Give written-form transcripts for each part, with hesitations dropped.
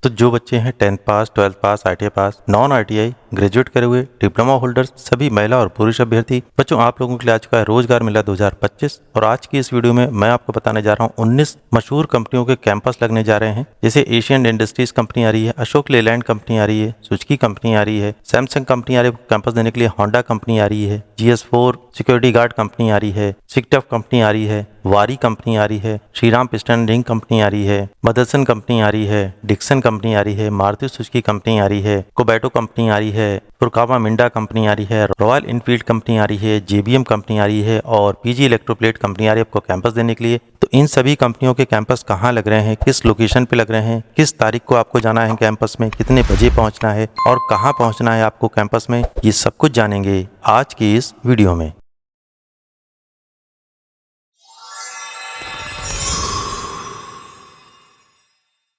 तो जो बच्चे हैं 10th पास, 12th पास, ITI पास, नॉन ITI, ग्रेजुएट करे हुए, डिप्लोमा होल्डर्स, सभी महिला और पुरुष अभ्यर्थी बच्चों आप लोगों के लिए आ चुका है रोजगार मेला 2025। और आज की इस वीडियो में मैं आपको बताने जा रहा हूँ 19 मशहूर कंपनियों के कैंपस लगने जा रहे हैं। जैसे एशियन इंडस्ट्रीज कंपनी आ रही है, अशोक लेलैंड कंपनी आ रही है, सुजुकी कंपनी आ रही है, सैमसंग कंपनी आ रही है कैंपस देने के लिए, होंडा कंपनी आ रही है, GS4 सिक्योरिटी गार्ड कंपनी आ रही है, सिकटफ कंपनी आ रही है, वारी कंपनी आ रही है, श्रीराम पिस्टन रिंग कंपनी आ रही है, मदरसन कंपनी आ रही है, डिक्सन कंपनी आ रही है, मारुति सुजुकी कंपनी आ रही है, कोबैटो कंपनी आ रही है, फुरकावा मिंडा कंपनी आ रही है, रॉयल इनफील्ड कंपनी आ रही है, JBM कंपनी आ रही है और PG इलेक्ट्रोप्लेट कंपनी आ रही है आपको कैंपस देने के लिए। तो इन सभी कंपनियों के कैंपस कहाँ लग रहे हैं, किस लोकेशन पे लग रहे हैं, किस तारीख को आपको जाना है कैंपस में, कितने बजे पहुंचना है और कहाँ पहुंचना है आपको कैंपस में, ये सब कुछ जानेंगे आज की इस वीडियो में।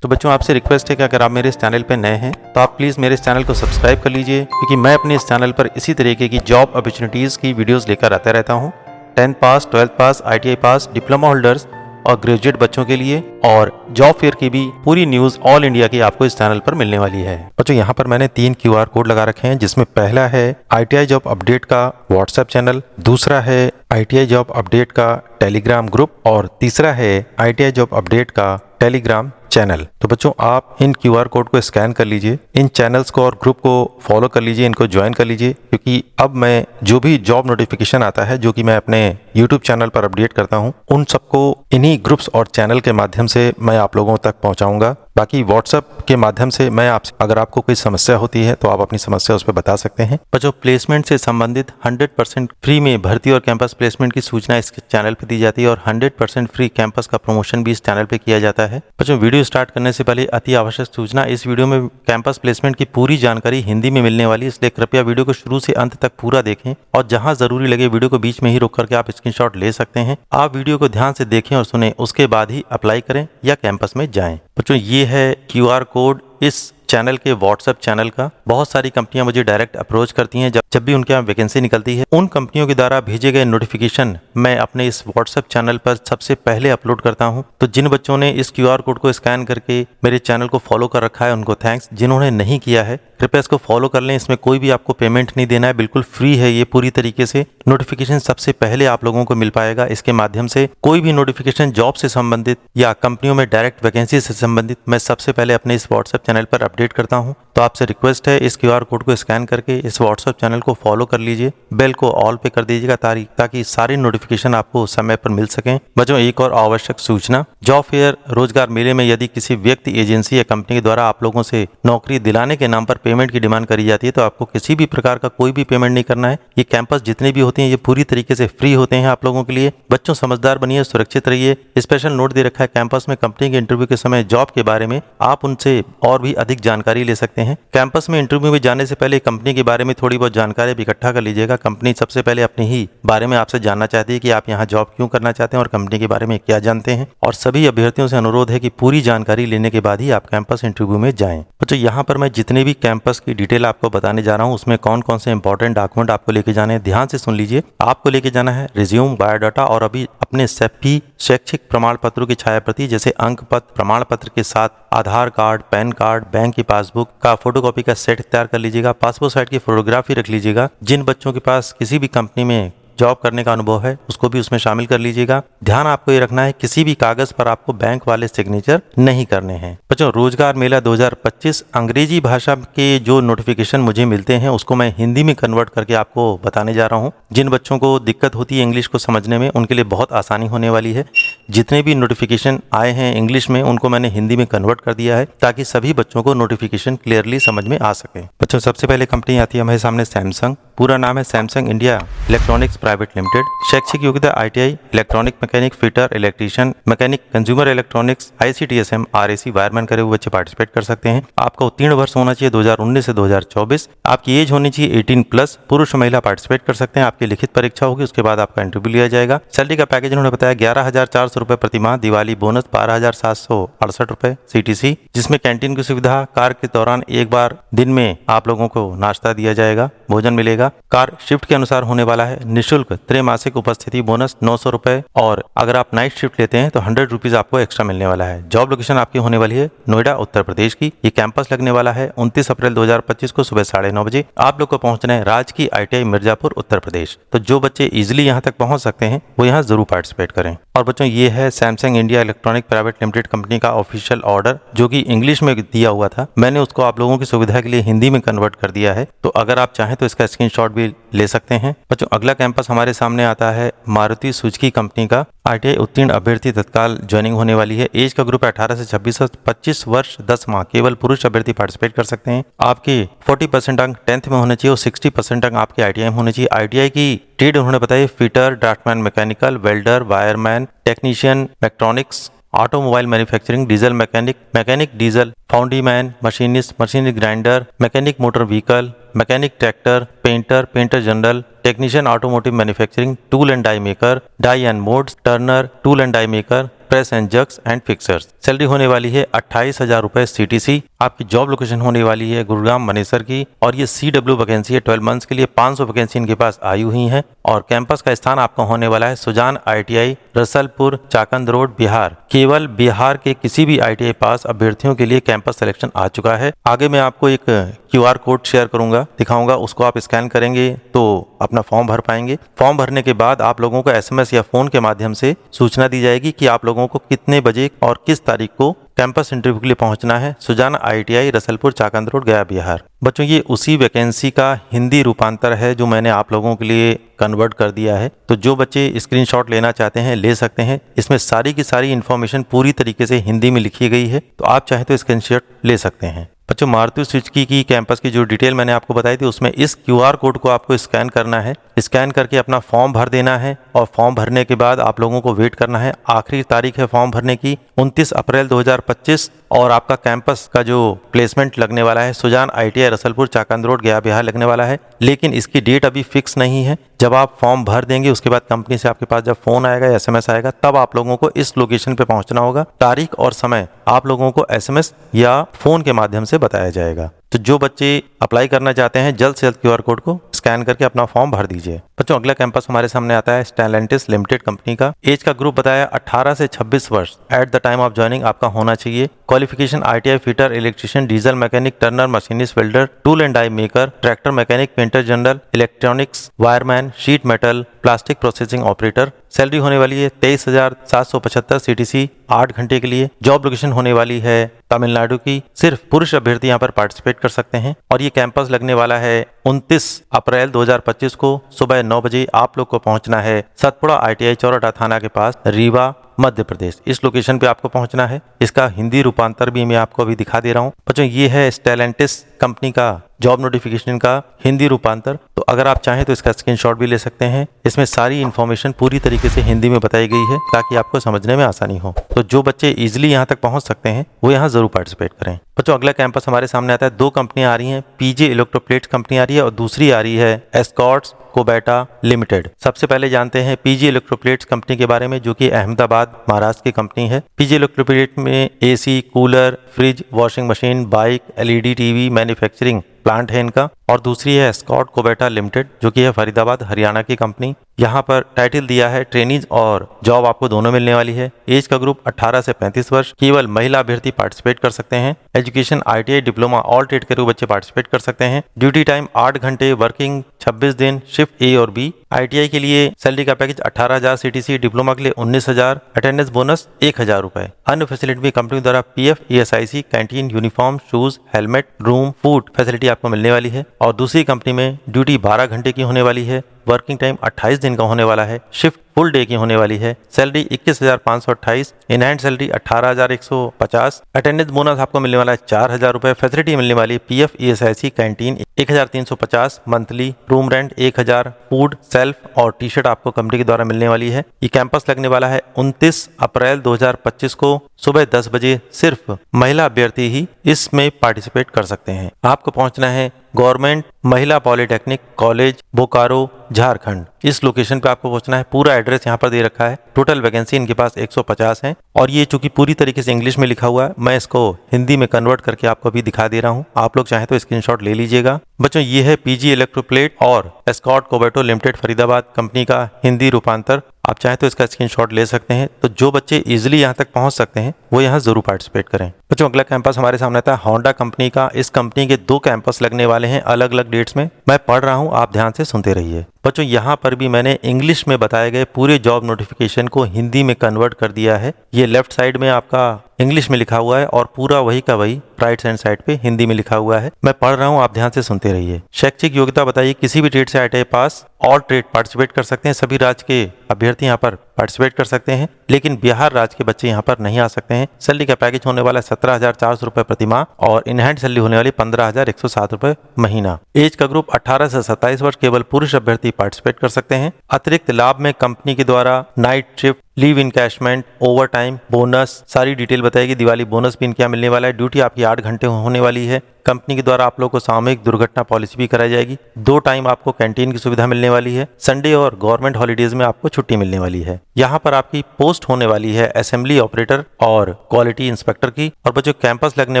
तो बच्चों आपसे रिक्वेस्ट है कि अगर आप मेरे इस चैनल पर नए हैं तो आप प्लीज़ मेरे इस चैनल को सब्सक्राइब कर लीजिए, क्योंकि मैं अपने इस चैनल पर इसी तरीके की जॉब अपॉर्चुनिटीज़ की वीडियोस लेकर आता रहता हूं। 10th पास, 12th पास, ITI पास, डिप्लोमा होल्डर्स और ग्रेजुएट बच्चों के लिए और जॉब फेयर की भी पूरी न्यूज़ ऑल इंडिया की आपको इस चैनल पर मिलने वाली है। बच्चों यहाँ पर मैंने 3 QR कोड लगा रखे हैं, जिसमें पहला है ITI जॉब अपडेट का व्हाट्सएप चैनल, दूसरा है ITI जॉब अपडेट का टेलीग्राम ग्रुप और तीसरा है ITI जॉब अपडेट का टेलीग्राम चैनल। तो बच्चों आप इन QR कोड को स्कैन कर लीजिए, इन चैनल्स को और ग्रुप को फॉलो कर लीजिए, इनको ज्वाइन कर लीजिए, क्योंकि अब मैं जो भी जॉब नोटिफिकेशन आता है जो कि मैं अपने YouTube चैनल पर अपडेट करता हूं, उन सबको इन्हीं ग्रुप्स और चैनल के माध्यम से मैं आप लोगों तक पहुंचाऊंगा। बाकी व्हाट्सएप के माध्यम से मैं आपसे अगर आपको कोई समस्या होती है तो आप अपनी समस्या उस पर बता सकते हैं। बच्चों प्लेसमेंट से संबंधित 100% फ्री में भर्ती और कैंपस प्लेसमेंट की सूचना इस चैनल पर दी जाती है और 100% फ्री कैंपस का प्रमोशन भी इस चैनल पर किया जाता है। बच्चों वीडियो स्टार्ट करने से पहले अति आवश्यक सूचना, इस वीडियो में कैंपस प्लेसमेंट की पूरी जानकारी हिंदी में मिलने वाली है, इसलिए कृपया वीडियो को शुरू से अंत तक पूरा देखें और जहां जरूरी लगे वीडियो को बीच में ही रोक करके आप स्क्रीनशॉट ले सकते हैं। आप वीडियो को ध्यान से देखें और सुनें, उसके बाद ही अप्लाई करें या कैंपस में जाएं। बच्चों ये है QR कोड इस चैनल के व्हाट्सएप चैनल का। बहुत सारी कंपनियां मुझे डायरेक्ट अप्रोच करती हैं जब भी उनके यहाँ वैकेंसी निकलती है। उन कंपनियों के द्वारा भेजे गए नोटिफिकेशन मैं अपने इस व्हाट्सएप चैनल पर सबसे पहले अपलोड करता हूं। तो जिन बच्चों ने इस QR कोड को स्कैन करके मेरे चैनल को फॉलो कर रखा है उनको थैंक्स, जिन्होंने नहीं किया है कृपया इसको फॉलो कर लें। इसमें कोई भी आपको पेमेंट नहीं देना है, बिल्कुल फ्री है ये पूरी तरीके से। नोटिफिकेशन सबसे पहले आप लोगों को मिल पाएगा। इसके माध्यम से कोई भी नोटिफिकेशन जॉब से संबंधित या कंपनियों में डायरेक्ट वैकेंसी से संबंधित मैं सबसे पहले अपने इस व्हाट्सएप चैनल पर अपडेट करता हूं। तो आपसे रिक्वेस्ट है इस QR कोड को स्कैन करके इस व्हाट्सएप चैनल को फॉलो कर लीजिए, बेल को ऑल पे कर दीजिएगा ताकि सारी नोटिफिकेशन आपको समय पर मिल सकें। बच्चों एक और आवश्यक सूचना, जॉब फेयर रोजगार मेले में यदि किसी व्यक्ति, एजेंसी या कंपनी के द्वारा आप लोगों से नौकरी दिलाने के नाम पर पेमेंट की डिमांड करी जाती है तो आपको किसी भी प्रकार का कोई भी पेमेंट नहीं करना है। ये कैंपस जितने भी होते हैं ये पूरी तरीके से फ्री होते हैं आप लोगों के लिए। बच्चों समझदार बनिए, सुरक्षित रहिए। स्पेशल नोट दे रखा है कैंपस में कंपनी के इंटरव्यू के समय जॉब के बारे में आप उनसे और भी अधिक जानकारी ले सकते हैं। कैंपस में इंटरव्यू में जाने से पहले कंपनी के बारे में थोड़ी बहुत जानकारी भी इकट्ठा कर लीजिएगा। कंपनी सबसे पहले अपने ही बारे में आपसे जानना चाहती है कि आप यहाँ जॉब क्यों करना चाहते हैं और कंपनी के बारे में क्या जानते हैं। और सभी अभ्यर्थियों से अनुरोध है कि पूरी जानकारी लेने के बाद ही आप कैंपस इंटरव्यू में जाएं। बच्चों यहाँ पर मैं जितने भी कैंपस की डिटेल आपको बताने जा रहा हूँ उसमें कौन कौन से इंपॉर्टेंट डॉक्यूमेंट आपको लेके जाने हैं, ध्यान से सुन लीजिए। आपको लेके जाना है रिज्यूम, बायोडाटा और अभी अपने सभी शैक्षिक प्रमाण पत्रों की छायाप्रति जैसे अंक पत्र, प्रमाण पत्र के साथ आधार कार्ड, पैन कार्ड, बैंक की पासबुक का फोटोकॉपी का सेट तैयार कर लीजिएगा। पासपोर्ट साइज की फोटोग्राफी रख लीजिएगा। जिन बच्चों के पास किसी भी कंपनी में जॉब करने का अनुभव है उसको भी उसमें शामिल कर लीजिएगा। ध्यान आपको ये रखना है किसी भी कागज पर आपको बैंक वाले सिग्नेचर नहीं करने हैं। बच्चों रोजगार मेला 2025 अंग्रेजी भाषा के जो नोटिफिकेशन मुझे मिलते हैं उसको मैं हिंदी में कन्वर्ट करके आपको बताने जा रहा हूँ। जिन बच्चों को दिक्कत होती है इंग्लिश को समझने में उनके लिए बहुत आसानी होने वाली है। जितने भी नोटिफिकेशन आए हैं इंग्लिश में उनको मैंने हिंदी में कन्वर्ट कर दिया है ताकि सभी बच्चों को नोटिफिकेशन क्लियरली समझ में आ सके। बच्चों सबसे पहले कंपनी आती है हमारे सामने सैमसंग। पूरा नाम है Samsung India electronics private limited. शैक्षिक योग्यता ITI electronic mechanic, fitter, electrician, mechanic, consumer electronics, ICTSM, RAC wireman करे हुए बच्चे पार्टिसिपेट कर सकते हैं। आपका उत्तीर्ण वर्ष होना चाहिए 2019 से 2024। आपकी एज होनी चाहिए 18+। पुरुष और महिला पार्टिसिपेट कर सकते हैं। आपकी लिखित परीक्षा होगी, उसके बाद आपका इंटरव्यू लिया जाएगा। सैलरी का पैकेज उन्होंने बताया 11,400 रुपए प्रति माह, दिवाली बोनस 12,768 रुपए CTC, जिसमें कैंटीन की सुविधा, कार्य के दौरान एक बार दिन में आप लोगों को नाश्ता दिया जाएगा, भोजन मिलेगा। मिलेगा। कार शिफ्ट के अनुसार होने वाला है। निःशुल्क त्रैमासिक उपस्थिति बोनस 900 रुपए, और अगर आप नाइट शिफ्ट लेते हैं तो 100 रुपीज आपको एक्स्ट्रा मिलने वाला है। जॉब लोकेशन आपकी होने वाली है नोएडा, उत्तर प्रदेश की। ये कैंपस लगने वाला है 29 अप्रैल 2025 को सुबह 9:30 बजे। आप लोग को पहुंचना है राजकीय ITI मिर्जापुर, उत्तर प्रदेश। तो जो बच्चे इजिली यहाँ तक पहुंच सकते हैं वो यहाँ जरूर पार्टिसिपेट करें। और बच्चों ये है Samsung India electronic private limited company का ऑफिशियल ऑर्डर, जो कि इंग्लिश में दिया हुआ था। मैंने उसको आप लोगों की सुविधा के लिए हिंदी में कन्वर्ट कर दिया है, तो अगर आप चाहें तो इसका स्क्रीनशॉट भी ले सकते हैं। बच्चों अगला कैंपस हमारे सामने आता है मारुति सुजुकी कंपनी का। ITI उत्तीर्ण अभ्यर्थी तत्काल ज्वाइनिंग होने वाली है। एज का ग्रुप 18 से 26 25 वर्ष 10 माह। केवल पुरुष अभ्यर्थी पार्टिसिपेट कर सकते हैं। आपके 40% अंक 10th में होने चाहिए और 60% अंक आपके ITI में होने चाहिए। ITI की ट्रेड उन्होंने बताया fitter, draughtsman mechanical, welder, wireman, technician, electronics, automobile manufacturing, diesel mechanic, mechanic diesel, foundryman, machinist, machinery grinder, mechanic motor vehicle, mechanic tractor, painter, painter general, technician automotive manufacturing, tool and die maker, die and moulds, turner, tool and die maker, press and jigs and fixers. Salary होने वाली है 28,000 रुपए CTC। आपकी job location होने वाली है गुरुग्राम मनेसर की, और ये CW वैकेंसी है 12 मंथ्स के लिए। 500 वैकेंसी इनके पास आई हुई है। और कैंपस का स्थान आपका होने वाला है सुजान ITI, रसलपुर, चाकंद रोड, बिहार। केवल बिहार के किसी भी ITI पास अभ्यर्थियों के लिए कैंपस सिलेक्शन आ चुका है। आगे मैं आपको एक QR कोड शेयर करूंगा, दिखाऊंगा, उसको आप स्कैन करेंगे तो अपना फॉर्म भर पाएंगे। फॉर्म भरने के बाद आप लोगों को SMS या फोन के माध्यम से सूचना दी जाएगी कि आप लोगों को कितने बजे और किस तारीख को कैंपस इंटरव्यू के लिए पहुंचना है। सुजान ITI, रसलपुर, चाकंद रोड, गया, बिहार। बच्चों ये उसी वैकेंसी का हिंदी रूपांतर है जो मैंने आप लोगों के लिए कन्वर्ट कर दिया है। तो जो बच्चे स्क्रीनशॉट लेना चाहते हैं ले सकते हैं। इसमें सारी की सारी इन्फॉर्मेशन पूरी तरीके से हिंदी में लिखी गई है, तो आप चाहें तो स्क्रीनशॉट ले सकते हैं। बच्चों मारुति सुजुकी की कैंपस की जो डिटेल मैंने आपको बताई थी उसमें इस QR कोड को आपको स्कैन करना है। स्कैन करके अपना फॉर्म भर देना है, और फॉर्म भरने के बाद आप लोगों को वेट करना है। आखिरी तारीख है फॉर्म भरने की 29 अप्रैल 2025, और आपका कैंपस का जो प्लेसमेंट लगने वाला है सुजान ITI, रसलपुर, चाकंद रोड, गया, बिहार लगने वाला है। लेकिन इसकी डेट अभी फिक्स नहीं है। जब आप फॉर्म भर देंगे उसके बाद कंपनी से आपके पास जब फोन आएगा या SMS आएगा तब आप लोगों को इस लोकेशन पे पहुंचना होगा। तारीख और समय आप लोगों को SMS या फोन के माध्यम से बताया जाएगा। तो जो बच्चे अप्लाई करना चाहते हैं जल्द से जल्द QR कोड को स्कैन करके अपना फॉर्म भर दीजिए। बच्चों अगला कैंपस हमारे सामने आता है स्टेलेंटिस लिमिटेड कंपनी का। एज का ग्रुप बताया 18 से 26 वर्ष at the time of joining आपका होना चाहिए। Qualification ITI fitter, electrician, diesel mechanic, turner, machinist, welder, tool and die maker, tractor mechanic, painter general, electronics, wireman, sheet metal, plastic processing operator. Salary होने वाली है 23,775 CTC 8 घंटे के लिए। Job location होने वाली है तमिलनाडु की। सिर्फ पुरुष अभ्यर्थी यहाँ पर पार्टिसिपेट कर सकते हैं, और ये कैंपस लगने वाला है 29 अप्रैल 2025 को सुबह 9 बजे। आप लोग को पहुंचना है सतपुड़ा ITI चौराहा थाना के पास, रीवा, मध्य प्रदेश। इस लोकेशन पे आपको पहुंचना है। इसका हिंदी रूपांतर भी मैं आपको अभी दिखा दे रहा हूँ। बच्चों ये है स्टेलेंटिस कंपनी का जॉब नोटिफिकेशन का हिंदी रूपांतर। तो अगर आप चाहें तो इसका स्क्रीनशॉट भी ले सकते हैं। इसमें सारी इन्फॉर्मेशन पूरी तरीके से हिंदी में बताई गई है ताकि आपको समझने में आसानी हो। तो जो बच्चे इजिली यहाँ तक पहुँच सकते हैं वो यहाँ जरूर पार्टिसिपेट करें। बच्चों अगला कैंपस हमारे सामने आता है। 2 कंपनियां आ रही हैं। PJ इलेक्ट्रोप्लेट्स कंपनी आ रही है और दूसरी आ रही है एस्कॉर्ट्स कोबेटा लिमिटेड। सबसे पहले जानते हैं PJ इलेक्ट्रोप्लेट्स कंपनी के बारे में, जो कि अहमदाबाद महाराष्ट्र की कंपनी है। PJ इलेक्ट्रोप्लेट्स में AC, cooler, fridge, washing machine, bike, LED TV manufacturing plant है इनका। और दूसरी है एस्कॉर्ट कोबेटा लिमिटेड, जो कि है फरीदाबाद हरियाणा की कंपनी। यहाँ पर टाइटल दिया है ट्रेनीज और जॉब आपको दोनों मिलने वाली है। एज का ग्रुप 18 से 35 वर्ष। केवल महिला अभ्यर्थी पार्टिसिपेट कर सकते हैं। Education ITI diploma all trade के बच्चे पार्टिसिपेट कर सकते हैं। ड्यूटी टाइम 8 घंटे, वर्किंग 26 दिन, शिफ्ट A और B। ITI के लिए सैलरी का पैकेज 18,000 CTC, डिप्लोमा के लिए 19,000, अटेंडेंस बोनस 1,000 रुपए। अन्य फैसिलिटी भी कंपनी द्वारा PF, ESIC, canteen, uniform, shoes, helmet, room, food facility आपको मिलने वाली है। और दूसरी कंपनी में ड्यूटी 12 घंटे की होने वाली है। वर्किंग टाइम 28 दिन का होने वाला है। शिफ्ट फुल डे की होने वाली है। Salary 21,528, in hand salary 18,150। Attendance bonus आपको मिलने वाला है 4,000 रुपए। फैसिलिटी मिलने वाली है PF, ESIC, canteen 1,350 monthly, room rent 1,000, food, self और टी-शर्ट आपको कंपनी के द्वारा मिलने वाली है। ये कैंपस लगने वाला है 29 अप्रैल 2025 को सुबह 10 बजे। सिर्फ महिला अभ्यर्थी ही इसमें पार्टिसिपेट कर सकते हैं। आपको पहुंचना है गवर्नमेंट महिला पॉलिटेक्निक कॉलेज, बोकारो, झारखंड। इस लोकेशन पे आपको पहुंचना है। पूरा एड्रेस एड्रेस यहाँ पर दे रखा है। टोटल वैकेंसी इनके पास 150 है और ये चूंकि पूरी तरीके से इंग्लिश में लिखा हुआ है, मैं इसको हिंदी में कन्वर्ट करके आपको अभी दिखा दे रहा हूँ। आप लोग चाहें तो स्क्रीनशॉट ले लीजिएगा। बच्चों ये है पीजी इलेक्ट्रोप्लेट और एस्कॉर्ट कोबैटो लिमिटेड फरीदाबाद कंपनी का हिंदी रूपांतर। आप चाहें तो इसका स्क्रीनशॉट ले सकते हैं। तो जो बच्चे इजीली यहाँ तक पहुँच सकते हैं वो यहाँ जरूर पार्टिसिपेट करें। बच्चों अगला कैंपस हमारे सामने आता है होंडा कंपनी का। इस कंपनी के 2 कैंपस लगने वाले हैं अलग अलग डेट्स में। मैं पढ़ रहा हूँ, आप ध्यान से सुनते रहिए। बच्चों यहाँ पर भी मैंने इंग्लिश में बताए गए पूरे जॉब नोटिफिकेशन को हिंदी में कन्वर्ट कर दिया है। ये लेफ्ट साइड में आपका इंग्लिश में लिखा हुआ है और पूरा वही का वही राइट हैंड साइड पे हिंदी में लिखा हुआ है। मैं पढ़ रहा हूँ, आप ध्यान से सुनते रहिए। शैक्षिक योग्यता बताइए, किसी भी ट्रेड से ITI पास और ट्रेड पार्टिसिपेट कर सकते हैं। सभी राज्य के अभ्यर्थी यहाँ पर पार्टिसिपेट कर सकते हैं, लेकिन बिहार राज्य के बच्चे यहाँ पर नहीं आ सकते हैं। सैलरी का पैकेज होने वाला है 17,400 रुपए प्रति माह और इन हैंड सैलरी होने वाली 15,107 रुपए महीना। एज का ग्रुप 18 से 27 वर्ष, केवल पुरुष अभ्यर्थी पार्टिसिपेट कर सकते हैं। अतिरिक्त लाभ में कंपनी के द्वारा night shift, leave encashment, over time, bonus, सारी डिटेल बताएगी। दिवाली बोनस भी इनके यहाँ मिलने वाला है। ड्यूटी आपकी 8 घंटे होने वाली है। कंपनी के द्वारा आप लोग को सामूहिक दुर्घटना पॉलिसी भी कराई जाएगी। 2 टाइम आपको कैंटीन की सुविधा मिलने वाली है। संडे और गवर्नमेंट हॉलीडेज में आपको छुट्टी मिलने वाली है। यहाँ पर आपकी पोस्ट होने वाली है असेंबली ऑपरेटर और क्वालिटी इंस्पेक्टर की। और बच्चों कैंपस लगने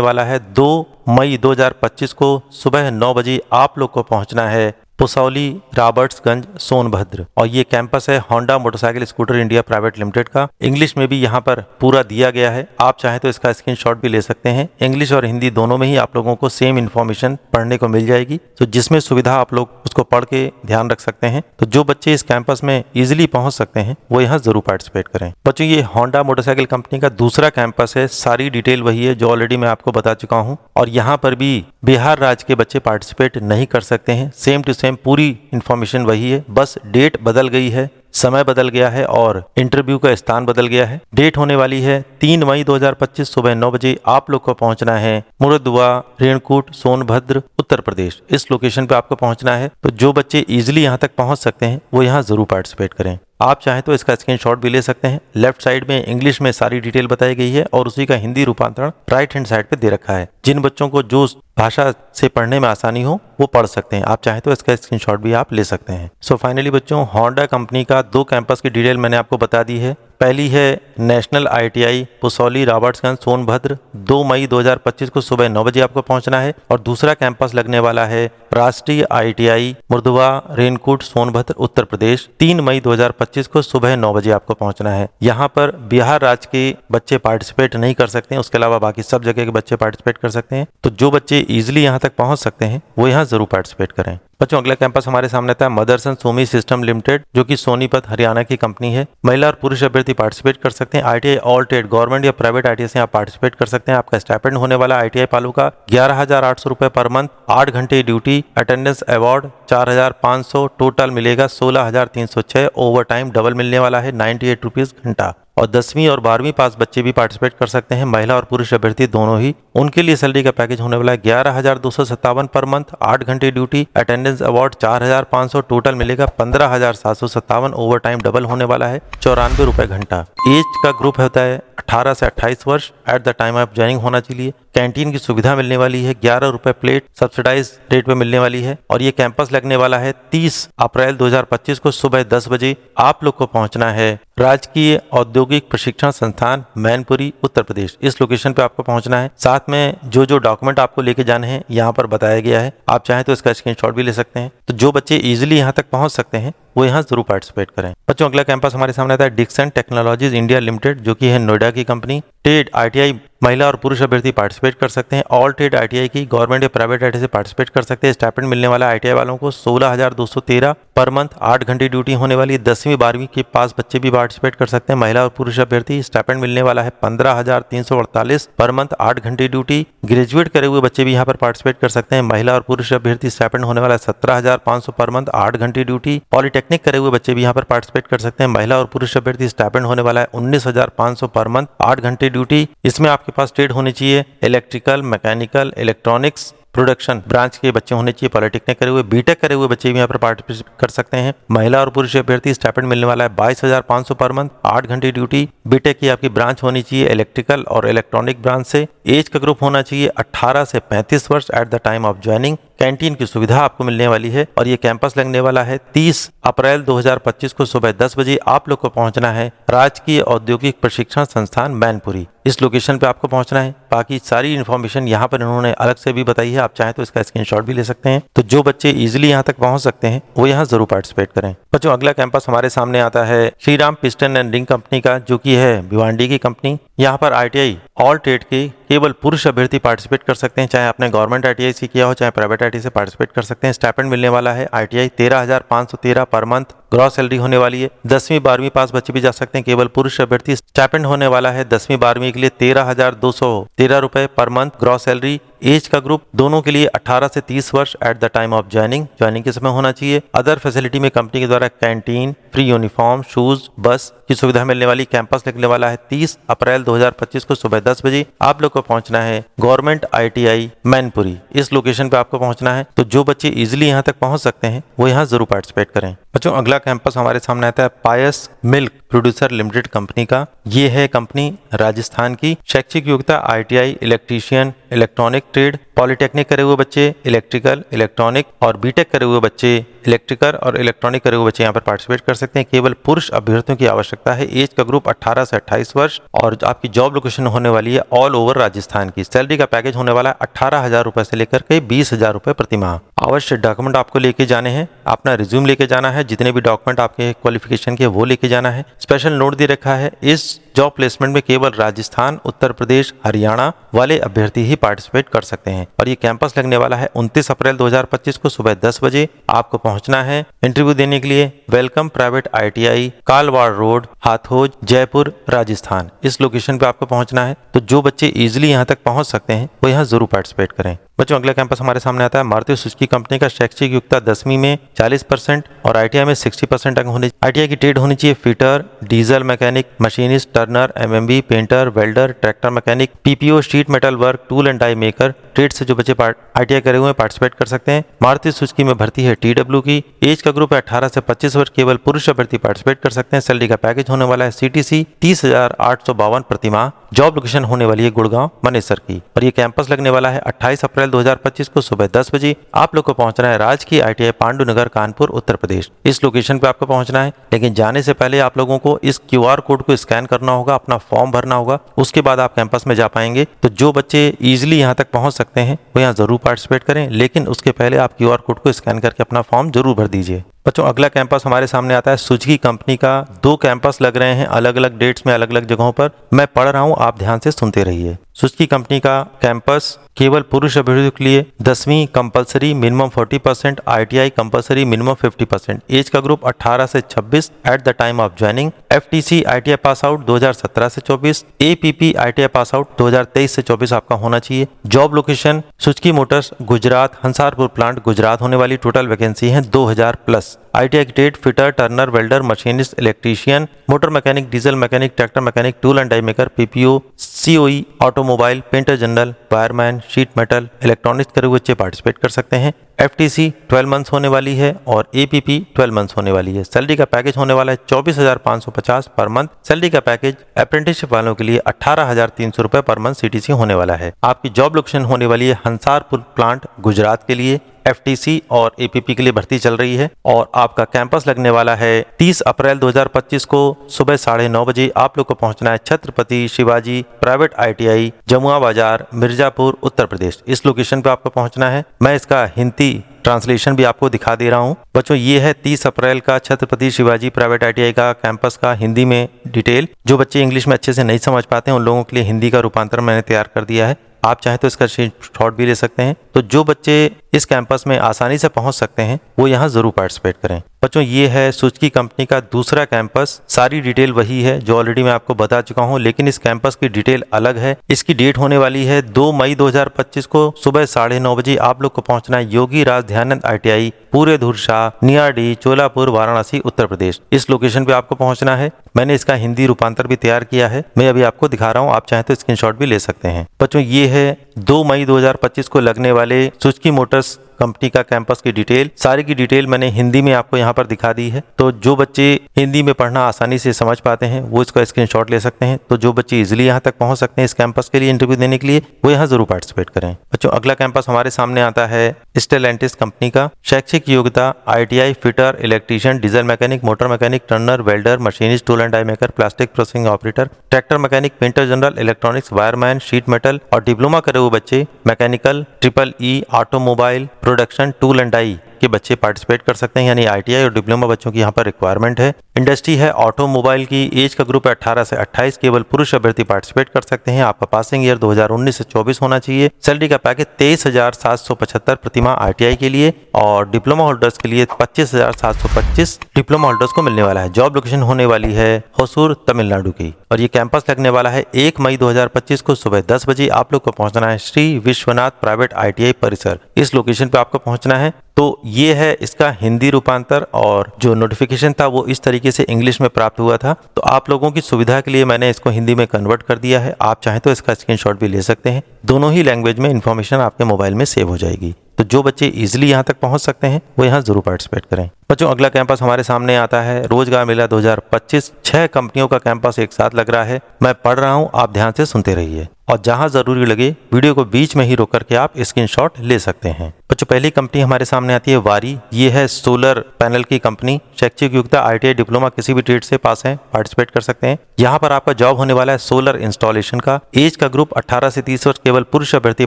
वाला है 2 मई 2025 को सुबह 9 बजे। आप लोग को पहुंचना है पुसौली, रॉबर्ट्सगंज, सोनभद्र। और ये कैंपस है Honda motorcycle scooter India private limited का। इंग्लिश में भी यहाँ पर पूरा दिया गया है। आप चाहें तो इसका स्क्रीनशॉट भी ले सकते हैं। इंग्लिश और हिंदी दोनों में ही आप लोगों को सेम इन्फॉर्मेशन पढ़ने को मिल जाएगी। तो जिसमें सुविधा आप लोग उसको पढ़ के ध्यान रख सकते हैं। तो जो बच्चे इस कैंपस में इजिली पहुंच सकते हैं वो यहाँ जरूर पार्टिसिपेट करें। बच्चों ये होंडा मोटरसाइकिल कंपनी का दूसरा कैंपस है। सारी डिटेल वही है जो ऑलरेडी मैं आपको बता चुका हूँ। और यहाँ पर भी बिहार राज्य के बच्चे पार्टिसिपेट नहीं कर सकते हैं। सेम टू सेम पूरी इंफॉर्मेशन वही है, बस डेट बदल गई है, समय बदल गया है और इंटरव्यू का स्थान बदल गया है। डेट होने वाली है 3 मई 2025 सुबह 9 बजे। आप लोग को पहुंचना है मुरदुआ, रेणकूट, सोनभद्र, उत्तर प्रदेश। इस लोकेशन पे आपको पहुंचना है। तो जो बच्चे इजीली यहां तक पहुंच सकते हैं वो यहां जरूर पार्टिसिपेट करें। आप चाहें तो इसका स्क्रीनशॉट भी ले सकते हैं। लेफ्ट साइड में इंग्लिश में सारी डिटेल बताई गई है और उसी का हिंदी रूपांतरण राइट हैंड साइड पे दे रखा है। जिन बच्चों को जो भाषा से पढ़ने में आसानी हो वो पढ़ सकते हैं। आप चाहें तो इसका स्क्रीनशॉट भी आप ले सकते हैं। सो फाइनली बच्चों होंडा कंपनी का 2 कैंपस की डिटेल मैंने आपको बता दी है। पहली है नेशनल ITI पुसौली, रॉबर्ट्सगंज, सोनभद्र। 2 मई 2025 को सुबह 9 बजे आपको पहुंचना है। और दूसरा कैंपस लगने वाला है राष्ट्रीय ITI मुरदुआ, रेणकूट, सोनभद्र, उत्तर प्रदेश। 3 मई 2025 को सुबह 9 बजे आपको पहुंचना है। यहाँ पर बिहार राज्य के बच्चे पार्टिसिपेट नहीं कर सकते हैं, उसके अलावा बाकी सब जगह के बच्चे पार्टिसिपेट कर सकते हैं। तो जो बच्चे इजिली यहाँ तक पहुंच सकते हैं वो यहाँ जरूर पार्टिसिपेट करें। बच्चों अगला कैंपस हमारे सामने था मदरसन सोमी सिस्टम लिमिटेड, जो कि सोनीपत हरियाणा की कंपनी है। महिला और पुरुष अभ्यर्थी पार्टिसिपेट कर सकते हैं। ITI ऑल ट्रेड, गवर्नमेंट या प्राइवेट ITI से आप पार्टिसिपेट कर सकते हैं। आपका स्टाइपेंड होने वाला ITI पालू का 11,800 रुपए पर मंथ। 8 घंटे ड्यूटी, अटेंडेंस अवार्ड 4,500, टोटल मिलेगा 16,306। ओवर टाइम डबल मिलने वाला है 98 रुपीज घंटा। और 10वीं और 12वीं पास बच्चे भी पार्टिसिपेट कर सकते हैं, महिला और पुरुष अभ्यर्थी दोनों ही। उनके लिए सैलरी का पैकेज होने वाला है 11,257 पर मंथ। 8 घंटे ड्यूटी, अटेंडेंस अवार्ड 4,500, टोटल मिलेगा 15,757। ओवर टाइम डबल होने वाला है 94 रुपए घंटा। एज का ग्रुप होता है 18 से 28 वर्ष। At the time of joining होना चाहिए। कैंटीन की सुविधा मिलने वाली है, 11 रुपए प्लेट सब्सिडाइज रेट पे मिलने वाली है। और ये कैंपस लगने वाला है 30 अप्रैल 2025 को सुबह 10 बजे। आप लोग को पहुंचना है राजकीय औद्योगिक प्रशिक्षण संस्थान मैनपुरी, उत्तर प्रदेश। इस लोकेशन पे आपको पहुंचना है। साथ में जो जो डॉक्यूमेंट आपको लेके जाने हैं यहाँ पर बताया गया है। आप चाहें तो इसका स्क्रीनशॉट भी ले सकते हैं। तो जो बच्चे इजिली यहाँ तक पहुंच सकते हैं वो यहाँ जरूर पार्टिसिपेट करें। बच्चों अगला कैंपस हमारे सामने आता है डिक्सन टेक्नोलॉजीज इंडिया लिमिटेड, जो कि है नोएडा की कंपनी। ट्रेड ITI महिला और पुरुष अभ्यर्थी पार्टिसिपेट कर सकते हैं। ऑल ट्रेड ITI की, गवर्नमेंट या प्राइवेट ITI से पार्टिसिपेट कर सकते हैं। स्टाइपेंड मिलने वाला ITI वालों को 16,213 पर मंथ। 8 घंटे ड्यूटी होने वाली है। 10वीं 12वीं के पास बच्चे भी पार्टिसिपेट कर सकते हैं, महिला और पुरुष अभ्यर्थी। स्टाइपेंड मिलने वाला है 15,348 पर मंथ। 8 घंटे ड्यूटी। ग्रेजुएट करे हुए बच्चे भी यहाँ पर पार्टिसिपेट कर सकते हैं, महिला और पुरुष अभ्यर्थी। स्टाइपेंड होने वाला है 17,500 पर मंथ। 8 घंटे ड्यूटी। पॉलिटेक्निक करे हुए बच्चे भी यहाँ पर पार्टिसिपेट कर सकते हैं, महिला और पुरुष अभ्यर्थी। स्टाइपेंड होने वाला है 19,500 पर मंथ। 8 घंटे ड्यूटी। इसमें आपके पास ट्रेड होनी चाहिए electrical, mechanical, electronics, production branch के बच्चे होने चाहिए। पॉलिटेक्निक करे हुए, बीटेक करे हुए बच्चे भी यहाँ पर पार्टिसिपेट कर सकते हैं, महिला और पुरुष अभ्यर्थी। स्टाइपेंड मिलने वाला है 22,500 पर मंथ। 8 घंटे ड्यूटी। बीटेक की आपकी ब्रांच होनी चाहिए इलेक्ट्रिकल और इलेक्ट्रॉनिक ब्रांच से। एज का ग्रुप होना चाहिए 18 से 35 वर्ष at the time of joining. Canteen की सुविधा आपको मिलने वाली है और ये कैंपस लगने वाला है 30 अप्रैल 2025 को सुबह 10 बजे। आप लोग को पहुंचना है राजकीय औद्योगिक प्रशिक्षण संस्थान मैनपुरी, इस लोकेशन पे आपको पहुंचना है। बाकी सारी इन्फॉर्मेशन यहाँ पर इन्होंने अलग से भी बताई है, आप चाहें तो इसका स्क्रीनशॉट भी ले सकते हैं। तो जो बच्चे इजीली यहाँ तक पहुंच सकते हैं वो यहाँ जरूर पार्टिसिपेट करें। बच्चों अगला कैंपस हमारे सामने आता है Shriram piston and ring company का, जो कि है भिवांडी की कंपनी। यहाँ पर ITI ऑल ट्रेड के केवल पुरुष अभ्यर्थी पार्टिसिपेट कर सकते हैं, चाहे आपने गवर्नमेंट ITI से किया हो चाहे प्राइवेट ITI से पार्टिसिपेट कर सकते हैं। स्टाइपेंड मिलने वाला है ITI 13,513 पर मंथ ग्रॉस सैलरी होने वाली है। 10वीं 12वीं पास बच्चे भी जा सकते हैं, केवल पुरुष अभ्यर्थी। स्टाइपेंड होने वाला है 10वीं 12वीं के लिए 13,213 रुपए पर मंथ ग्रॉस सैलरी। एज का ग्रुप दोनों के लिए 18 से 30 वर्ष at the time of joining के समय होना चाहिए। अदर फैसिलिटी में कंपनी के द्वारा कैंटीन, फ्री यूनिफॉर्म, शूज, बस की सुविधा मिलने वाली। कैंपस लगने वाला है 30 अप्रैल 2025 को सुबह 10 बजे। आप लोग को पहुंचना है गवर्नमेंट ITI मैनपुरी, इस लोकेशन पे आपको पहुंचना है। तो जो बच्चे इजिली यहाँ तक पहुंच सकते हैं वो यहाँ जरूर पार्टिसिपेट करें। बच्चों अगला कैंपस हमारे सामने आता है पायस मिल्क प्रोड्यूसर लिमिटेड कंपनी का। ये है कंपनी राजस्थान की। शैक्षिक योग्यता ITI electrician, electronic trade, polytechnic करे हुए बच्चे इलेक्ट्रिकल, इलेक्ट्रॉनिक और बीटेक करे हुए बच्चे इलेक्ट्रिकल और इलेक्ट्रॉनिक करे हुए बच्चे यहाँ पर पार्टिसिपेट कर सकते हैं। केवल पुरुष अभ्यर्थियों की आवश्यकता है। एज का ग्रुप 18 से 28 वर्ष और आपकी जॉब लोकेशन होने वाली है ऑल ओवर राजस्थान की। सैलरी का पैकेज होने वाला है 18,000 रुपए से लेकर के 20,000 रुपए प्रति माह। अवश्य डॉक्यूमेंट आपको लेके जाने हैं, अपना रिज्यूम लेके जाना है, जितने भी डॉक्यूमेंट आपके क्वालिफिकेशन के वो लेके जाना है। स्पेशल नोट दे रखा है, इस जॉब प्लेसमेंट में केवल राजस्थान, उत्तर प्रदेश, हरियाणा वाले अभ्यर्थी ही पार्टिसिपेट कर सकते हैं। और ये कैंपस लगने वाला है 29 अप्रैल 2025 को सुबह 10 बजे। आपको पहुंचना है इंटरव्यू देने के लिए welcome private ITI Kalwar Road, Hathoj, Jaipur, Rajasthan, इस लोकेशन पे आपको पहुंचना है। तो जो बच्चे इजिली यहाँ तक पहुंच सकते हैं वो यहाँ जरूर पार्टिसिपेट करें। बच्चों अगला कैंपस हमारे सामने आता है मारुति सुजुकी कंपनी का। शैक्षिक योग्यता 10वीं में 40% और ITI में 60% अंक होने। ITI की ट्रेड होनी चाहिए fitter, diesel mechanic, machinist, turner, MMB, painter, welder, tractor mechanic, PPO, sheet metal work, tool and die maker. Trade से जो बच्चे ITI करे हुए पार्टिसिपेट कर सकते हैं। मारुति सुजुकी में भर्ती है TW की। एज का ग्रुप है 18 से 25 वर्ष, केवल पुरुष अभ्यर्थी पार्टिसिपेट कर सकते हैं। सैलरी का पैकेज होने वाला है CTC 30,852 प्रति माह। जॉब लोकेशन होने वाली है गुड़गांव, मनेसर की। और ये कैंपस लगने वाला है 28 अप्रैल 2025 को सुबह 10 बजे। आप लोग को पहुंचना है राजकीय ITI पांडुनगर, कानपुर, उत्तर प्रदेश, इस लोकेशन पे आपको पहुंचना है। लेकिन जाने से पहले आप लोगों को इस QR कोड को स्कैन करना होगा, अपना फॉर्म भरना होगा, उसके बाद आप कैंपस में जा पाएंगे। तो जो बच्चे इजिली यहाँ तक पहुंच सकते हैं वो यहाँ जरूर पार्टिसिपेट करें, लेकिन उसके पहले आप QR कोड को स्कैन करके अपना फॉर्म जरूर भर दीजिए। बच्चों अगला कैंपस हमारे सामने आता है सुजुकी कंपनी का। 2 कैंपस लग रहे हैं अलग अलग डेट्स में, अलग अलग जगहों पर। मैं पढ़ रहा हूं, आप ध्यान से सुनते रहिए। सुजुकी कंपनी का कैंपस केवल पुरुष अभ्यर्थियों के लिए 10वीं compulsory minimum 40%, ITI compulsory minimum 50%। Age का ग्रुप 18 से 26 at the time of joining. FTC ITI pass out 2017 से 24, APP ITI पास आउट 2023 से 24 आपका होना चाहिए। Job location Suzuki Motors Gujarat, Hansalpur plant Gujarat होने वाली। टोटल वैकेंसी है 2000 प्लस। ITI की trade fitter, turner, welder, machinist, electrician, motor mechanic, diesel mechanic, tractor mechanic, tool and die maker, PPO, COE, automobile, painter general, wireman, sheet metal, electronics करे हुए बच्चे participate कर सकते हैं। FTC 12 मंथ्स होने वाली है और APP 12 मंथ्स होने वाली है। सैलरी का पैकेज होने वाला है 24,550 पर मंथ। सैलरी का पैकेज अप्रेंटिसशिप वालों के लिए 18,300 रुपए पर मंथ CTC होने वाला है। आपकी जॉब लोकेशन होने वाली है हंसारपुर प्लांट गुजरात के लिए। FTC और APP के लिए भर्ती चल रही है और आपका कैंपस लगने वाला है 30 अप्रैल 2025 को सुबह 9:30 बजे। आप लोग को पहुंचना है छत्रपति शिवाजी प्राइवेट ITI जमुआ बाजार, मिर्जापुर, उत्तर प्रदेश, इस लोकेशन पे आपको पहुंचना है। मैं इसका हिंदी ट्रांसलेशन भी आपको दिखा दे रहा हूं। बच्चों ये है 30 अप्रैल का छत्रपति शिवाजी प्राइवेट ITI का कैंपस का हिंदी में डिटेल। जो बच्चे इंग्लिश में अच्छे से नहीं समझ पाते हैं उन लोगों के लिए हिंदी का रूपांतर मैंने तैयार कर दिया है, आप चाहें तो इसका शॉट भी ले सकते हैं। तो जो बच्चे इस कैंपस में आसानी से पहुंच सकते हैं वो यहाँ जरूर पार्टिसिपेट करें। बच्चों ये है सुजुकी कंपनी का दूसरा कैंपस। सारी डिटेल वही है जो ऑलरेडी मैं आपको बता चुका हूँ, लेकिन इस कैंपस की डिटेल अलग है। इसकी डेट होने वाली है 2 मई 2025 को सुबह 9:30 बजे। आप लोग को पहुंचना है योगी राज ध्यानंद ITI पूरे धुरशाह, नियाडी, चोलापुर, वाराणसी, उत्तर प्रदेश, इस लोकेशन पे आपको पहुंचना है। मैंने इसका हिंदी रूपांतर भी तैयार किया है, मैं अभी आपको दिखा रहा हूँ, आप चाहें तो स्क्रीनशॉट भी ले सकते हैं। बच्चों ये है 2 मई 2025 को लगने वाले सुजुकी मोटर्स कंपनी का कैंपस की डिटेल। सारी की डिटेल मैंने हिंदी में आपको यहाँ पर दिखा दी है। तो जो बच्चे हिंदी में पढ़ना आसानी से समझ पाते हैं वो इसका स्क्रीनशॉट ले सकते हैं। तो जो बच्चे इजीली यहाँ तक पहुँच सकते हैं इस कैंपस के लिए इंटरव्यू देने के लिए वो यहाँ जरूर पार्टिसिपेट करें। बच्चों अगला कैंपस हमारे सामने आता है स्टेलेंटिस कंपनी का। शैक्षिक योग्यता ITI fitter, electrician, diesel mechanic, motor mechanic, turner, welder, machinist, tool and die maker, plastic processing operator, tractor mechanic, painter general, electronics, wireman, sheet metal और डिप्लोमा करे हुए बच्चे mechanical, EEE, automobile, production, tool and die के बच्चे participate कर सकते हैं, यानी ITI और डिप्लोमा बच्चों की यहाँ पर रिक्वायरमेंट है। इंडस्ट्री है ऑटोमोबाइल की। एज का ग्रुप है 18 से 28। केवल पुरुष अभ्यर्थी पार्टिसिपेट कर सकते हैं। आपका पासिंग ईयर 2019 से 24 होना चाहिए। सैलरी का पैकेज 23,775 प्रतिमाह ITI के लिए और डिप्लोमा होल्डर्स के लिए 25,725 डिप्लोमा होल्डर्स को मिलने वाला है। जॉब लोकेशन होने वाली है होसूर, तमिलनाडु की और ये कैंपस लगने वाला है 1 मई 2025 को सुबह 10 बजे। आप लोग को पहुंचना है श्री विश्वनाथ प्राइवेट ITI परिसर। इस लोकेशन पे आपको पहुंचना है। तो ये है इसका हिंदी रूपांतर और जो नोटिफिकेशन था वो इस तरीके से इंग्लिश में प्राप्त हुआ था। तो आप लोगों की सुविधा के लिए मैंने इसको हिंदी में कन्वर्ट कर दिया है। आप चाहें तो इसका स्क्रीनशॉट भी ले सकते हैं। दोनों ही लैंग्वेज में इन्फॉर्मेशन आपके मोबाइल में सेव हो जाएगी। तो जो बच्चे इजीली यहाँ तक पहुँच सकते हैं वो यहाँ जरूर पार्टिसिपेट करें। बच्चों अगला कैंपस हमारे सामने आता है रोजगार मेला 2025। 6 कंपनियों का कैंपस एक साथ लग रहा है। मैं पढ़ रहा हूँ, आप ध्यान से सुनते रहिए और जहां जरूरी लगे वीडियो को बीच में ही रोक करके आप स्क्रीनशॉट ले सकते हैं। बच्चों पहली कंपनी हमारे सामने आती है वारी। ये है सोलर पैनल की कंपनी। शैक्षिक योग्यता ITI डिप्लोमा किसी भी ट्रेड से पास है, पार्टिसिपेट कर सकते हैं। यहाँ पर आपका जॉब होने वाला है सोलर इंस्टॉलेशन का। एज का ग्रुप 18 से 30 वर्ष। केवल पुरुष अभ्यर्थी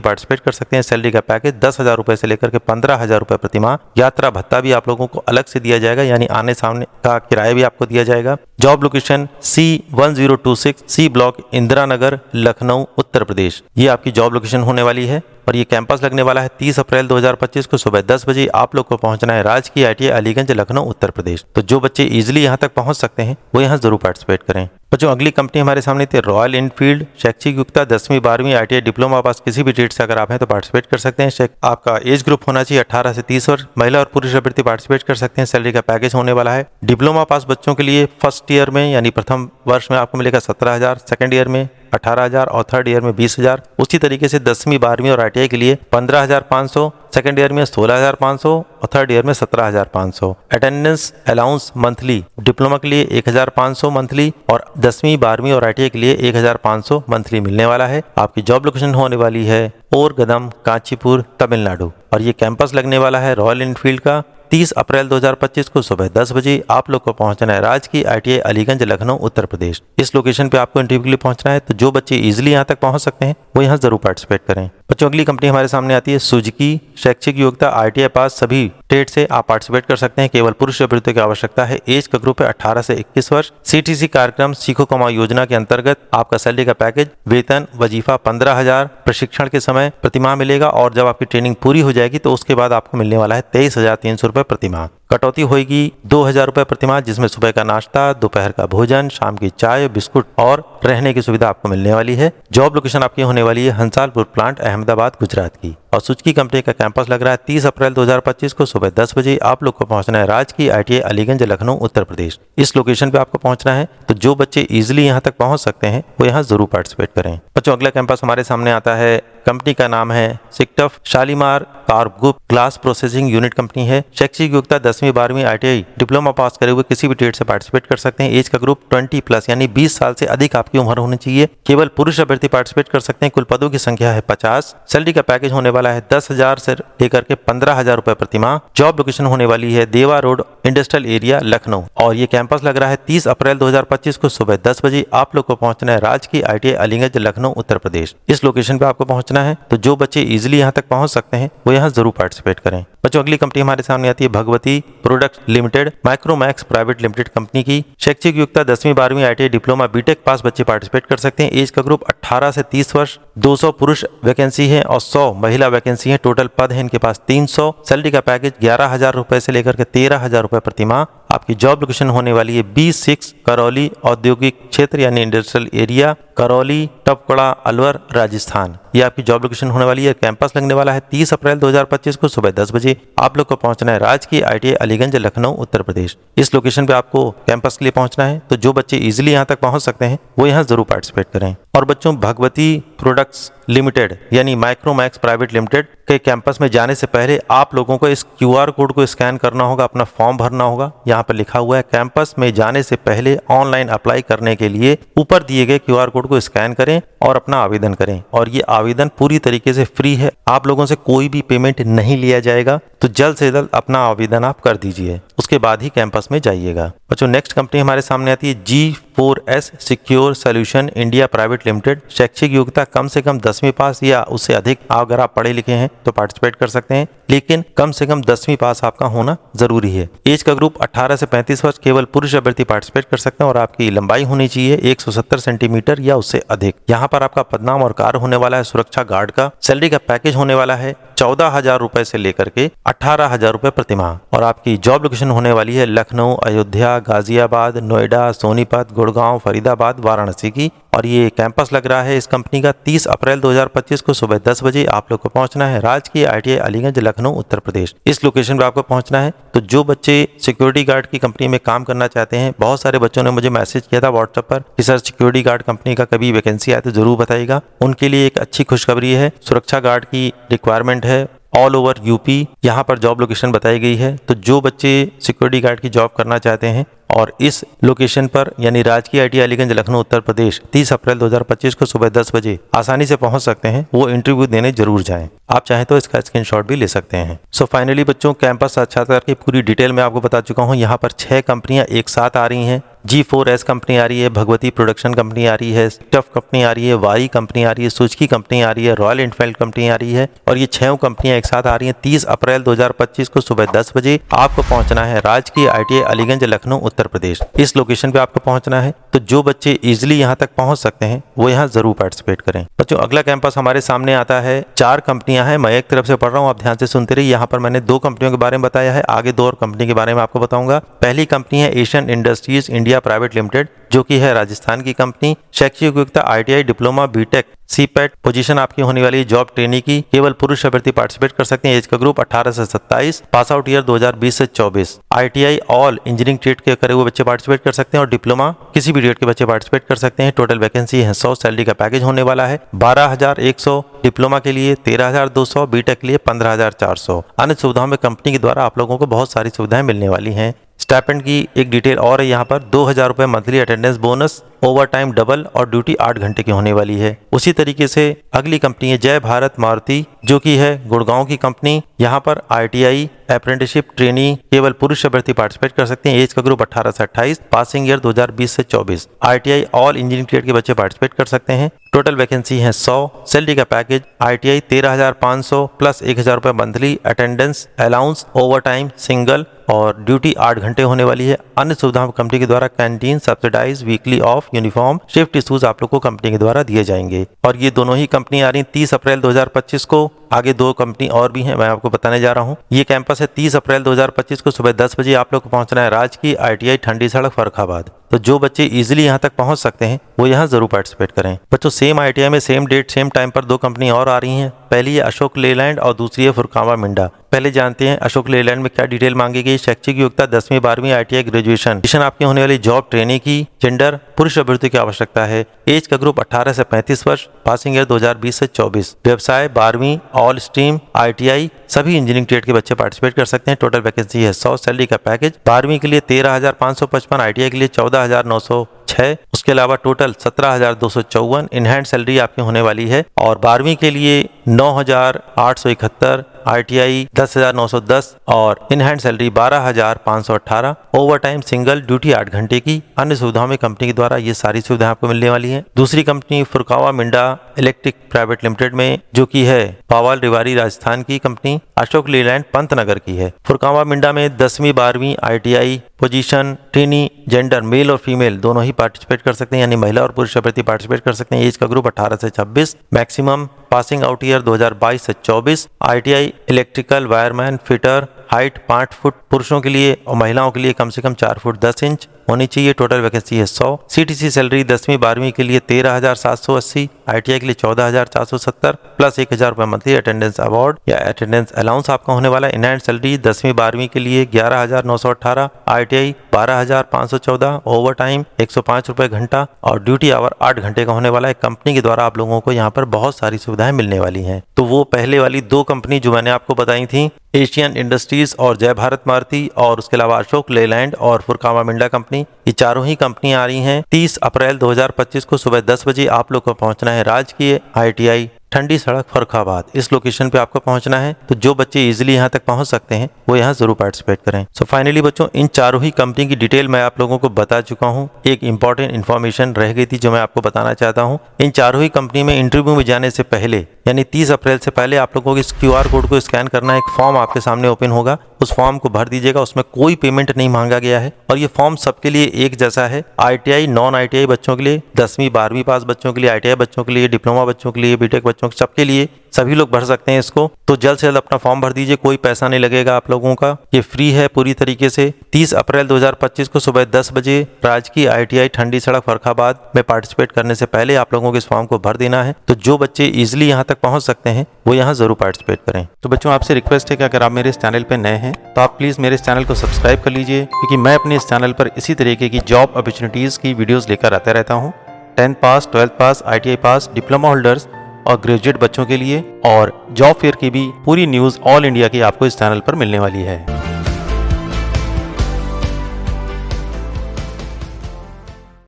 पार्टिसिपेट कर सकते हैं। सैलरी का पैकेज 10,000 रुपए से लेकर के 15,000 रुपए प्रतिमाह। यात्रा भत्ता भी आप लोगों को अलग से दिया जाएगा, यानी आने सामने का किराया भी आपको दिया जाएगा। Job location C1026 C block, Indira Nagar, Lucknow, Uttar Pradesh. ये आपकी जॉब लोकेशन होने वाली है और ये कैंपस लगने वाला है 30 अप्रैल 2025 को सुबह 10 बजे। आप लोग को पहुंचना है राजकीय ITI अलीगंज, लखनऊ, उत्तर प्रदेश। तो जो बच्चे इजीली यहाँ तक पहुंच सकते हैं वो यहाँ जरूर पार्टिसिपेट करें। बच्चों अगली कंपनी हमारे सामने थी रॉयल इनफील्ड। शैक्षिक योग्यता 10वीं 12वीं ITI डिप्लोमा पास किसी भी ट्रेड से अगर आप हैं तो पार्टिसिपेट कर सकते हैं। आपका एज ग्रुप होना चाहिए 18 से 30 वर्ष। महिला और पुरुष अभ्यर्थी पार्टिसिपेट कर सकते हैं। सैलरी का पैकेज होने वाला है डिप्लोमा पास बच्चों के लिए फर्स्ट ईयर में यानी प्रथम वर्ष में आपको मिलेगा 17,000, सेकेंड ईयर में 18,000 और थर्ड ईयर में 20,000। उसी तरीके से 10वीं 12वीं और ITI के लिए 15,500, सेकेंड ईयर में 16,500 और थर्ड ईयर में 17,500। अटेंडेंस अलाउंस मंथली डिप्लोमा के लिए 1,500 मंथली और 10वीं 12वीं और ITI के लिए 1,500 मंथली मिलने वाला है। आपकी जॉब लोकेशन होने वाली है ओरगदम, कांचीपुर, तमिलनाडु और ये कैंपस लगने वाला है रॉयल इनफील्ड का 30 अप्रैल 2025 को सुबह 10 बजे। आप लोग को पहुंचना है राजकीय ITI अलीगंज, लखनऊ, उत्तर प्रदेश। इस लोकेशन पे आपको इंटरव्यू के लिए पहुंचना है। तो जो बच्चे इजीली यहाँ तक पहुंच सकते हैं वो यहाँ जरूर पार्टिसिपेट करें। बच्चों अगली कंपनी हमारे सामने आती है सुजुकी। शैक्षिक योग्यता ITI पास सभी ट्रेड से आप पार्टिसिपेट कर सकते हैं। केवल पुरुष अभ्यर्थियों की आवश्यकता है। एज का ग्रुप है 18 से 21 वर्ष। CTC कार्यक्रम सीखो कमाओ योजना के अंतर्गत आपका सैलरी का पैकेज वेतन वजीफा 15,000 प्रशिक्षण के समय प्रतिमाह मिलेगा और जब आपकी ट्रेनिंग पूरी हो जाएगी तो उसके बाद आपको मिलने वाला है 23,300 रुपए प्रतिमाह। कटौती होगी 2,000 रुपए प्रतिमाह, जिसमें सुबह का नाश्ता, दोपहर का भोजन, शाम की चाय, बिस्कुट और रहने की सुविधा आपको मिलने वाली है। जॉब लोकेशन आपकी होने वाली है हंसालपुर प्लांट, अहमदाबाद, गुजरात की और सुजुकी कंपनी का कैंपस लग रहा है 30 अप्रैल 2025 को सुबह 10 बजे। आप लोग को पहुंचना है राजकीय ITI अलीगंज, लखनऊ, उत्तर प्रदेश। इस लोकेशन पे आपको पहुंचना है। तो जो बच्चे इजीली यहाँ तक पहुंच सकते हैं वो यहाँ जरूर पार्टिसिपेट करें। बच्चों अगला कैंपस हमारे सामने आता है। कंपनी का नाम है सिक्टफ शालीमार कारगुप ग्लास प्रोसेसिंग यूनिट कंपनी है। शैक्षिक योग्यता 10वीं 12वीं ITI डिप्लोमा पास करे हुए किसी भी ट्रेड से पार्टिसिपेट कर सकते हैं। एज का ग्रुप 20+ यानी 20 साल से अधिक आपकी उम्र होनी चाहिए। केवल पुरुष अभ्यर्थी पार्टिसिपेट कर सकते हैं। कुल पदों की संख्या है 50। सैलरी का पैकेज होने वाला है 10,000 से लेकर के 15,000 रुपए प्रतिमाह। जॉब लोकेशन होने वाली है देवा रोड, इंडस्ट्रियल एरिया, लखनऊ और ये कैंपस लग रहा है 30 अप्रैल 2025 को सुबह 10 बजे। आप लोग को पहुंचना है राजकीय ITI अलीगंज, लखनऊ, उत्तर प्रदेश। इस लोकेशन पे आपको पहुंचना है। तो जो बच्चे इजीली यहाँ तक पहुंच सकते हैं वो यहाँ जरूर पार्टिसिपेट करें। बच्चों अगली कंपनी हमारे सामने आती है Bhagwati products limited, Micromax private limited company की। शैक्षिक योग्यता 10वीं 12वीं ITI डिप्लोमा बीटेक पास बच्चे पार्टिसिपेट कर सकते हैं। एज का ग्रुप 18 से 30 वर्ष। 200 पुरुष वैकेंसी है और 100 महिला वैकेंसी है। टोटल पद है इनके पास 300। सैलरी का पैकेज 11,000 रुपए से लेकर के 13,000 रुपए प्रतिमाह। आपकी जॉब लोकेशन होने वाली है B6 करौली औद्योगिक क्षेत्र यानी इंडस्ट्रियल एरिया, करौली, टपकड़ा, अलवर, राजस्थान। ये आपकी जॉब लोकेशन होने वाली है। कैंपस लगने वाला है 30 अप्रैल 2025 को सुबह 10 बजे। आप लोग को पहुंचना है राजकीय ITI अलीगंज, लखनऊ, उत्तर प्रदेश। इस लोकेशन पे आपको कैंपस के लिए पहुंचना है। तो जो बच्चे इजीली यहाँ तक पहुंच सकते हैं वो यहाँ जरूर पार्टिसिपेट करें। और बच्चों भगवती प्रोडक्ट्स लिमिटेड यानी माइक्रोमैक्स प्राइवेट लिमिटेड के कैंपस में जाने से पहले आप लोगों को इस QR कोड को स्कैन करना होगा, अपना फॉर्म भरना होगा। यहाँ पर लिखा हुआ है कैंपस में जाने से पहले ऑनलाइन अप्लाई करने के लिए ऊपर दिए गए QR कोड को स्कैन करें और अपना आवेदन करें। और ये आवेदन पूरी तरीके से फ्री है, आप लोगों से कोई भी पेमेंट नहीं लिया जाएगा। तो जल्द से जल्द अपना आवेदन आप कर दीजिए, उसके बाद ही कैंपस में जाइएगा। बच्चों नेक्स्ट कंपनी हमारे सामने आती है G4S secure solution India private limited. शैक्षिक योग्यता कम से कम 10वीं पास या उससे अधिक, अगर आप पढ़े लिखे हैं तो पार्टिसिपेट कर सकते हैं, लेकिन कम से कम 10वीं पास आपका होना जरूरी है। एज का ग्रुप 18 से 35 वर्ष, केवल पुरुष अभ्यर्थी पार्टिसिपेट कर सकते हैं और आपकी लंबाई होनी चाहिए 170 सेंटीमीटर या उससे अधिक। यहाँ पर आपका पदनाम और कार्य होने वाला है सुरक्षा गार्ड का। सैलरी का पैकेज होने वाला है 14,000 रुपए से लेकर के 18,000 रुपए प्रति माह। और आपकी जॉब लोकेशन होने वाली है लखनऊ, अयोध्या, गाजियाबाद, नोएडा, सोनीपत, गुड़गांव, फरीदाबाद, वाराणसी की। और ये कैंपस लग रहा है इस कंपनी का 30 अप्रैल 2025 को सुबह 10 बजे आप लोग को पहुंचना है। राजकीय ITI अलीगंज, लखनऊ, उत्तर प्रदेश। इस लोकेशन पे आपको पहुंचना है। तो जो बच्चे सिक्योरिटी गार्ड की कंपनी में काम करना चाहते हैं, बहुत सारे बच्चों ने मुझे मैसेज किया था व्हाट्सएप पर कि सर सिक्योरिटी गार्ड कंपनी का कभी वैकेंसी आए तो जरूर बताइएगा। उनके लिए एक अच्छी खुशखबरी है, सुरक्षा गार्ड की रिक्वायरमेंट है ऑल ओवर यूपी। यहाँ पर जॉब लोकेशन बताई गई है। तो जो बच्चे सिक्योरिटी गार्ड की जॉब करना चाहते हैं और इस लोकेशन पर यानी राजकीय ITI अलीगंज, लखनऊ, उत्तर प्रदेश 30 अप्रैल 2025 को सुबह 10 बजे आसानी से पहुंच सकते हैं, वो इंटरव्यू देने जरूर जाएं। आप चाहें तो इसका स्क्रीनशॉट भी ले सकते हैं। सो फाइनली बच्चों, कैंपस साक्षात्कार की पूरी डिटेल में आपको बता चुका हूँ। यहाँ पर 6 कंपनियां एक साथ आ रही हैं। G4S कंपनी आ रही है, भगवती प्रोडक्शन कंपनी आ रही है, स्टफ कंपनी आ रही है, वाई कंपनी आ रही है, सुजुकी कंपनी आ रही है, रॉयल एनफील्ड कंपनी आ रही है। और ये 6 कंपनियां एक साथ आ रही हैं। 30 अप्रैल 2025 को सुबह 10 बजे आपको पहुंचना है राजकीय ITI अलीगंज, लखनऊ, उत्तर प्रदेश। इस लोकेशन पे आपको पहुंचना है। तो जो बच्चे इजिली यहाँ तक पहुंच सकते हैं वो यहाँ जरूर पार्टिसिपेट करें। बच्चों अगला कैंपस हमारे सामने आता है। 4 कंपनियां हैं, मैं एक तरफ से पढ़ रहा हूँ, आप ध्यान से सुनते रहिए। यहाँ पर मैंने 2 कंपनियों के बारे में बताया है, आगे 2 और कंपनी के बारे में आपको बताऊंगा। पहली कंपनी है Asian industries India private limited, जो कि है राजस्थान की कंपनी। शैक्षिक योग्यता ITI diploma, BTech, CPET। Position आपकी होने वाली है जॉब ट्रेनी की। केवल पुरुष अभ्यर्थी पार्टिसिपेट कर सकते हैं। एज का ग्रुप 18 से 27, पास आउट ईयर 2020 से 24। ITI ऑल इंजीनियरिंग ट्रेड के करे हुए बच्चे पार्टिसिपेट कर सकते हैं और डिप्लोमा किसी भी ट्रेड के बच्चे पार्टिसिपेट कर सकते हैं। टोटल वैकेंसी है 100। सैलरी का पैकेज होने वाला है 12,100 डिप्लोमा के लिए, 13,200 बीटेक के लिए, 15,400। अन्य सुविधाओं में कंपनी के द्वारा आप लोगों को बहुत सारी सुविधाएं मिलने वाली हैं। स्टाइपेंड की एक डिटेल और है यहाँ पर, 2,000 रुपए monthly attendance bonus, over time double और ड्यूटी 8 घंटे की होने वाली है। उसी तरीके से अगली कंपनी है जय भारत मारुति, जो कि है गुड़गांव की कंपनी। यहाँ पर ITI अप्रेंटिसशिप ट्रेनी केवल पुरुष अभ्यर्थी पार्टिसिपेट कर सकते हैं। एज का ग्रुप 18 से 28, पासिंग ईयर 2020 से 24। ITI ऑल इंजीनियरिंग ट्रेड के बच्चे पार्टिसिपेट कर सकते हैं। टोटल वैकेंसी है 100। सैलरी का पैकेज ITI 13,500 प्लस 1,000 रुपए monthly attendance allowance, over time, single और ड्यूटी 8 घंटे होने वाली है। अन्य सुविधाओं कंपनी के द्वारा canteen, subsidised weekly off, uniform, shift issues आप लोग को कंपनी के द्वारा दिए जाएंगे। और ये दोनों ही कंपनी आ रही 30 अप्रैल 2025 को। आगे 2 कंपनी और भी हैं, मैं आपको बताने जा रहा हूँ। ये कैंपस है 30 अप्रैल 2025 को सुबह 10 बजे आप लोग को पहुंचना है राजकीय ITI ठंडी सड़क, फर्रुखाबाद। तो जो बच्चे इजीली यहाँ तक पहुंच सकते हैं वो यहाँ जरूर पार्टिसिपेट करें। बच्चों सेम ITI में सेम डेट सेम टाइम पर 2 कंपनी और आ रही हैं। पहली है अशोक लेलैंड और दूसरी है फुरकावा मिंडा। पहले जानते हैं अशोक लेलैंड में क्या डिटेल मांगी गई। शैक्षिक योग्यता 10वीं 12वीं ITI ग्रेजुएशन आपकी होने वाली जॉब ट्रेनिंग की। जेंडर पुरुष अभ्यर्थी की आवश्यकता है। एज का ग्रुप 18 से 35 वर्ष, पासिंग ईयर 2020 से 24। व्यवसाय 12वीं ऑल स्ट्रीम ITI सभी इंजीनियरिंग ट्रेड के बच्चे पार्टिसिपेट कर सकते हैं। टोटल वैकेंसी है 100। सैलरी का पैकेज 12वीं के लिए 13,555, ITI के लिए 14,906। उसके अलावा टोटल 17,254 इन हैंड सैलरी आपकी होने वाली है। और 12वीं के लिए 9,871, ITI 10,910 और in hand salary 12,518। Over time, single, duty 8 घंटे की। अन्य सुविधाओं में कंपनी के द्वारा ये सारी सुविधाएं आपको मिलने वाली हैं। दूसरी company Furukawa Minda electric private limited में, जो कि है पावाल रेवाड़ी राजस्थान की कंपनी। अशोक लेलैंड पंतनगर की है। फुरकावा मिंडा में 10वीं 12वीं ITI position trainee, gender male और फीमेल दोनों ही पार्टिसिपेट कर सकते हैं, यानी महिला और पुरुष अभ्यर्थी पार्टिसिपेट कर सकते हैं। एज का ग्रुप 18 से 26। मैक्सिमम पासिंग आउट ईयर 2022 से 24। ITI electrical wireman fitter, height 5 foot पुरुषों के लिए और महिलाओं के लिए कम से कम 4 फुट 10 इंच होनी चाहिए। टोटल वैकेंसी है 100। CTC सैलरी 10वीं 12वीं के लिए 13,780, ITI के लिए 14,470 प्लस 1,000 रुपए मंथली अटेंडेंस अवार्ड या अटेंडेंस अलाउंस आपका होने वाला है। इन हैंड सैलरी 10वीं 12वीं के लिए 11,918, ITI 12,514, ओवर टाइम 105 रुपए घंटा और ड्यूटी आवर 8 घंटे का होने वाला है। कंपनी के द्वारा आप लोगों को यहाँ पर बहुत सारी सुविधाएं मिलने वाली हैं। तो वो पहले वाली 2 कंपनी जो मैंने आपको बताई थी, एशियन इंडस्ट्रीज और जय भारत मारुति, और उसके अलावा अशोक लेलैंड और फुरकामा मिंडा कंपनी, ये चारों ही कंपनी आ रही हैं। 30 अप्रैल 2025 को सुबह 10 बजे आप लोग को पहुंचना है राजकीय ITI ठंडी सड़क फर्रुखाबाद। इस लोकेशन पे आपको पहुंचना है। तो जो बच्चे इजीली यहाँ तक पहुंच सकते हैं वो यहाँ जरूर पार्टिसिपेट करें। सो फाइनली बच्चों, इन चारों ही कंपनी की डिटेल मैं आप लोगों को बता चुका हूँ। एक इंपॉर्टेंट इन्फॉर्मेशन रह गई थी जो मैं आपको बताना चाहता हूँ। इन चारों ही कंपनी में इंटरव्यू में जाने से पहले यानी 30 अप्रैल से पहले आप लोगों को इस QR कोड को स्कैन करना है। एक फॉर्म आपके सामने ओपन होगा, उस फॉर्म को भर दीजिएगा। उसमें कोई पेमेंट नहीं मांगा गया है और ये फॉर्म सबके लिए एक जैसा है। ITI नॉन ITI बच्चों के लिए, 10वीं 12वीं पास बच्चों के लिए, ITI बच्चों के लिए, डिप्लोमा बच्चों के लिए, बीटेक बच्चों के, सबके लिए, सभी लोग भर सकते हैं इसको। तो जल्द से जल्द अपना फॉर्म भर दीजिए, कोई पैसा नहीं लगेगा आप लोगों का, ये फ्री है पूरी तरीके से। 30 अप्रैल 2025 को सुबह 10 बजे राजकीय ITI ठंडी सड़क फर्रुखाबाद में पार्टिसिपेट करने से पहले आप लोगों को इस फॉर्म को भर देना है। तो जो बच्चे इजिली यहाँ तक पहुँच सकते हैं वो यहाँ जरूर पार्टिसिपेट करें। तो बच्चों, आपसे रिक्वेस्ट है कि अगर आप मेरे इस चैनल पर नए हैं तो आप प्लीज़ मेरे इस चैनल को सब्सक्राइब कर लीजिए, क्योंकि मैं अपने इस चैनल पर इसी तरीके की जॉब अपॉर्चुनिटीज़ की वीडियोज़ लेकर आता रहता हूँ। 10th पास, 12th पास, ITI पास, डिप्लोमा होल्डर्स और ग्रेजुएट बच्चों के लिए, और जॉब फेयर की भी पूरी न्यूज़ ऑल इंडिया की आपको इस चैनल पर मिलने वाली है।